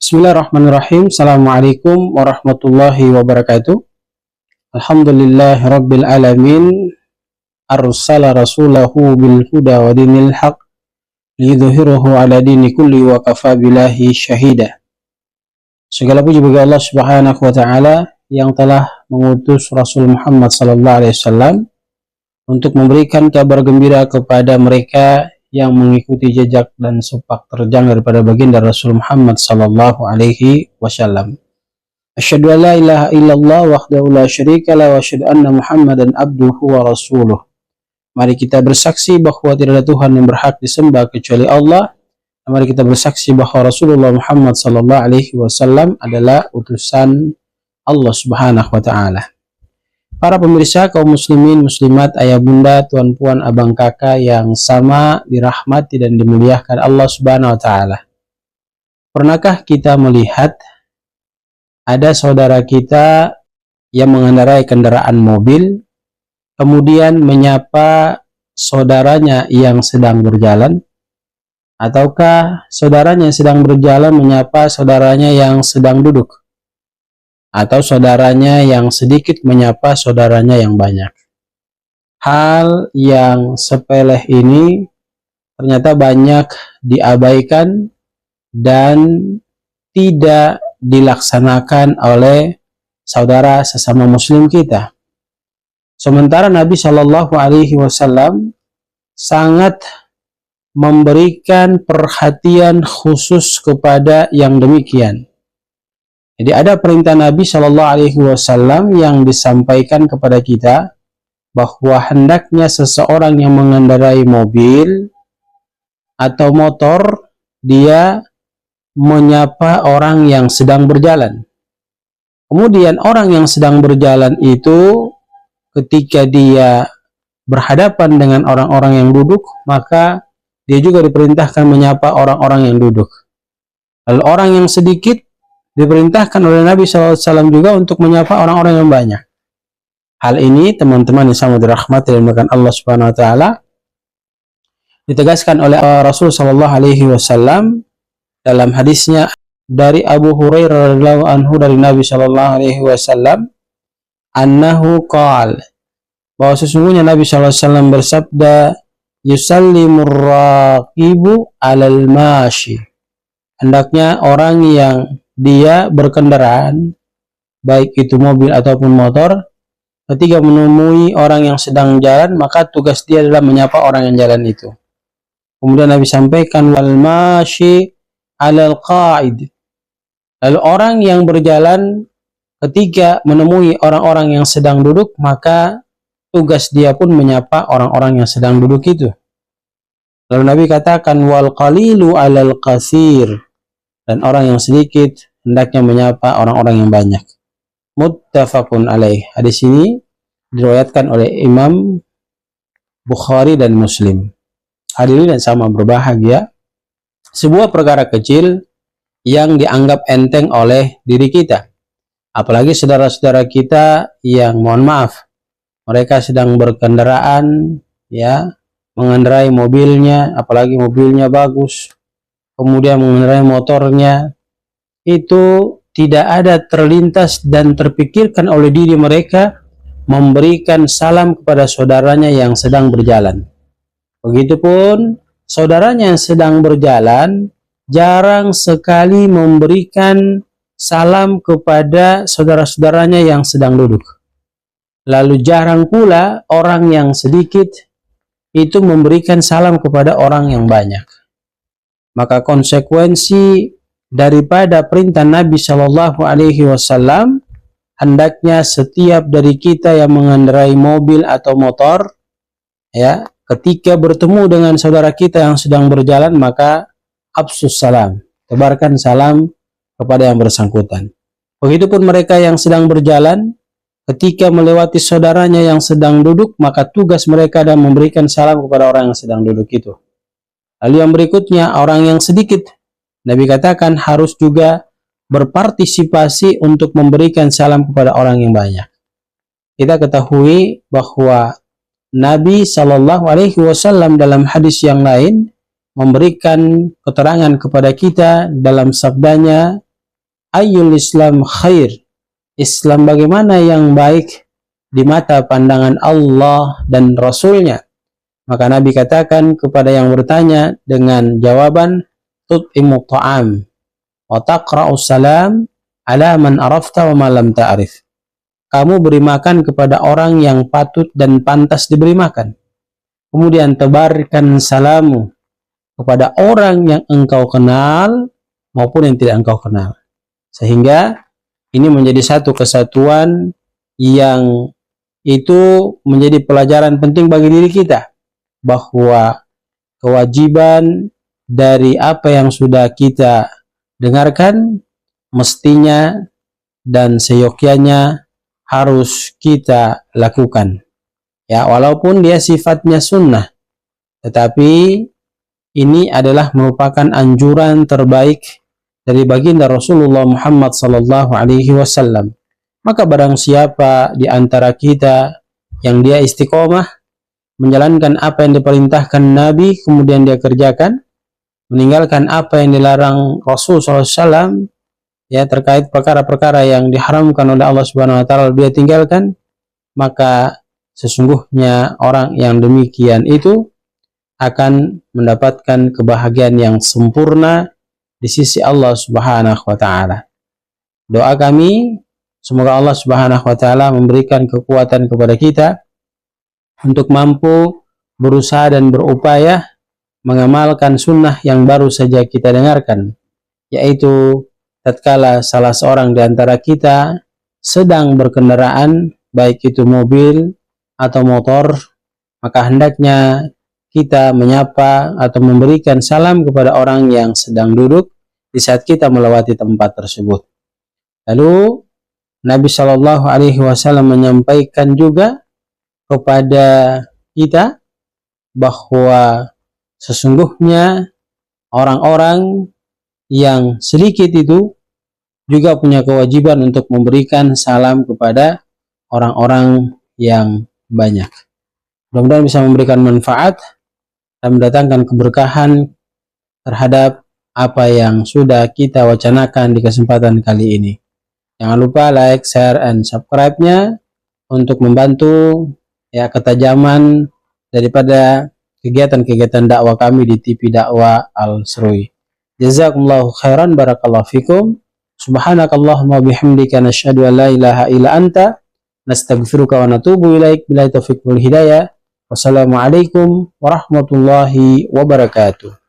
Bismillahirrahmanirrahim. Assalamualaikum warahmatullahi wabarakatuh. Alhamdulillah rabbil alamin. Arsala rasulahu bil huda wa dinil haq lidzuhirahu ala dini kulli wa kafa billahi syahida. Segala puji bagi Allah Subhanahu wa taala yang telah mengutus Rasul Muhammad sallallahu alaihi wasallam untuk memberikan kabar gembira kepada mereka yang mengikuti jejak dan sepak terjang daripada baginda Rasul Muhammad sallallahu alaihi wasallam. Asyhadu an la ilaha illallah wahdahu la syarika la wa asyhadu anna Muhammadan abduhu wa rasuluh. Mari kita bersaksi bahwa tidak ada Tuhan yang berhak disembah kecuali Allah. Mari kita bersaksi bahwa Rasulullah Muhammad sallallahu alaihi wasallam adalah utusan Allah Subhanahu wa taala. Para pemirsa kaum muslimin, muslimat, ayah bunda, tuan puan, abang kakak yang sama dirahmati dan dimuliakan Allah Subhanahu wa taala. Pernahkah kita melihat ada saudara kita yang mengendarai kendaraan mobil kemudian menyapa saudaranya yang sedang berjalan, ataukah saudaranya yang sedang berjalan menyapa saudaranya yang sedang duduk, atau saudaranya yang sedikit menyapa saudaranya yang banyak? Hal yang sepele ini ternyata banyak diabaikan dan tidak dilaksanakan oleh saudara sesama muslim kita. Sementara Nabi Shallallahu Alaihi Wasallam sangat memberikan perhatian khusus kepada yang demikian. Jadi ada perintah Nabi Shallallahu Alaihi Wasallam yang disampaikan kepada kita bahwa hendaknya seseorang yang mengendarai mobil atau motor dia menyapa orang yang sedang berjalan. Kemudian orang yang sedang berjalan itu ketika dia berhadapan dengan orang-orang yang duduk, maka dia juga diperintahkan menyapa orang-orang yang duduk. Lalu orang yang sedikit diperintahkan oleh Nabi SAW juga untuk menyapa orang-orang yang banyak. Hal ini teman-teman yang sama dirahmati dan dimuliakan Allah Subhanahu wa taala ditegaskan oleh Rasul sallallahu alaihi wasallam dalam hadisnya dari Abu Hurairah radhiyallahu anhu dari Nabi sallallahu alaihi wasallam annahu qala, bahwa sesungguhnya Nabi sallallahu alaihi wasallam bersabda, yusallimur raqibu 'alal mashi, hendaknya orang yang dia berkendaraan, baik itu mobil ataupun motor, ketika menemui orang yang sedang jalan, maka tugas dia adalah menyapa orang yang jalan itu. Kemudian Nabi sampaikan, wal mashi 'alal qa'id, lalu orang yang berjalan ketika menemui orang-orang yang sedang duduk, maka tugas dia pun menyapa orang-orang yang sedang duduk itu. Lalu Nabi katakan, wal qalilu 'alal katsir, dan orang yang sedikit hendaknya menyapa orang-orang yang banyak. Muttafaqun alaih. Hadis ini diriwayatkan oleh Imam Bukhari dan Muslim. Hadirin dan sama berbahagia, sebuah perkara kecil yang dianggap enteng oleh diri kita, apalagi saudara-saudara kita yang mohon maaf mereka sedang berkendaraan, ya, mengendarai mobilnya, apalagi mobilnya bagus, kemudian mengendarai motornya, itu tidak ada terlintas dan terpikirkan oleh diri mereka memberikan salam kepada saudaranya yang sedang berjalan. Begitupun saudaranya yang sedang berjalan jarang sekali memberikan salam kepada saudara-saudaranya yang sedang duduk. Lalu jarang pula orang yang sedikit itu memberikan salam kepada orang yang banyak. Maka konsekuensi daripada perintah Nabi Shallallahu Alaihi Wasallam, hendaknya setiap dari kita yang mengendarai mobil atau motor, ya, ketika bertemu dengan saudara kita yang sedang berjalan, maka absus salam, tebarkan salam kepada yang bersangkutan. Begitupun mereka yang sedang berjalan, ketika melewati saudaranya yang sedang duduk, maka tugas mereka adalah memberikan salam kepada orang yang sedang duduk itu. Lalu yang berikutnya, orang yang sedikit, Nabi katakan harus juga berpartisipasi untuk memberikan salam kepada orang yang banyak. Kita ketahui bahwa Nabi Shallallahu Alaihi Wasallam dalam hadis yang lain memberikan keterangan kepada kita dalam sabdanya Ayyul Islam khair, Islam bagaimana yang baik di mata pandangan Allah dan Rasulnya? Maka Nabi katakan kepada yang bertanya dengan jawaban tut'imu ta'am wa taqra'u salam ala man arafta wa ma lam ta'rif. Kamu beri makan kepada orang yang patut dan pantas diberi makan. Kemudian tebarkan salamu kepada orang yang engkau kenal maupun yang tidak engkau kenal. Sehingga ini menjadi satu kesatuan yang itu menjadi pelajaran penting bagi diri kita, bahwa kewajiban dari apa yang sudah kita dengarkan mestinya dan seyogyanya harus kita lakukan. Ya, walaupun dia sifatnya sunnah, tetapi ini adalah merupakan anjuran terbaik dari baginda Rasulullah Muhammad sallallahu alaihi wasallam. Maka barang siapa di antara kita yang dia istiqomah menjalankan apa yang diperintahkan Nabi, kemudian dia kerjakan, meninggalkan apa yang dilarang Rasul SAW, ya, terkait perkara-perkara yang diharamkan oleh Allah Subhanahu Wa Taala, dia tinggalkan, maka sesungguhnya orang yang demikian itu akan mendapatkan kebahagiaan yang sempurna di sisi Allah Subhanahu Wa Taala. Doa kami, semoga Allah Subhanahu Wa Taala memberikan kekuatan kepada kita untuk mampu berusaha dan berupaya mengamalkan sunnah yang baru saja kita dengarkan, yaitu tatkala salah seorang di antara kita sedang berkendaraan, baik itu mobil atau motor, maka hendaknya kita menyapa atau memberikan salam kepada orang yang sedang duduk di saat kita melewati tempat tersebut. Lalu Nabi Shallallahu Alaihi Wasallam menyampaikan juga kepada kita bahwa sesungguhnya orang-orang yang sedikit itu juga punya kewajiban untuk memberikan salam kepada orang-orang yang banyak. Mudah-mudahan bisa memberikan manfaat dan mendatangkan keberkahan terhadap apa yang sudah kita wacanakan di kesempatan kali ini. Jangan lupa like, share, and subscribe-nya untuk membantu ya ketajaman daripada kegiatan-kegiatan dakwah kami di TV Dakwah Al-Serui. Jazakumullahu khairan, barakallahu fikum. Subhanakallahumma bihamdika nasyhadu an la ilaha illa anta nastaghfiruka wa natubu ilaik. Billahi taufiq wal hidayah. Wassalamualaikum warahmatullahi wabarakatuh.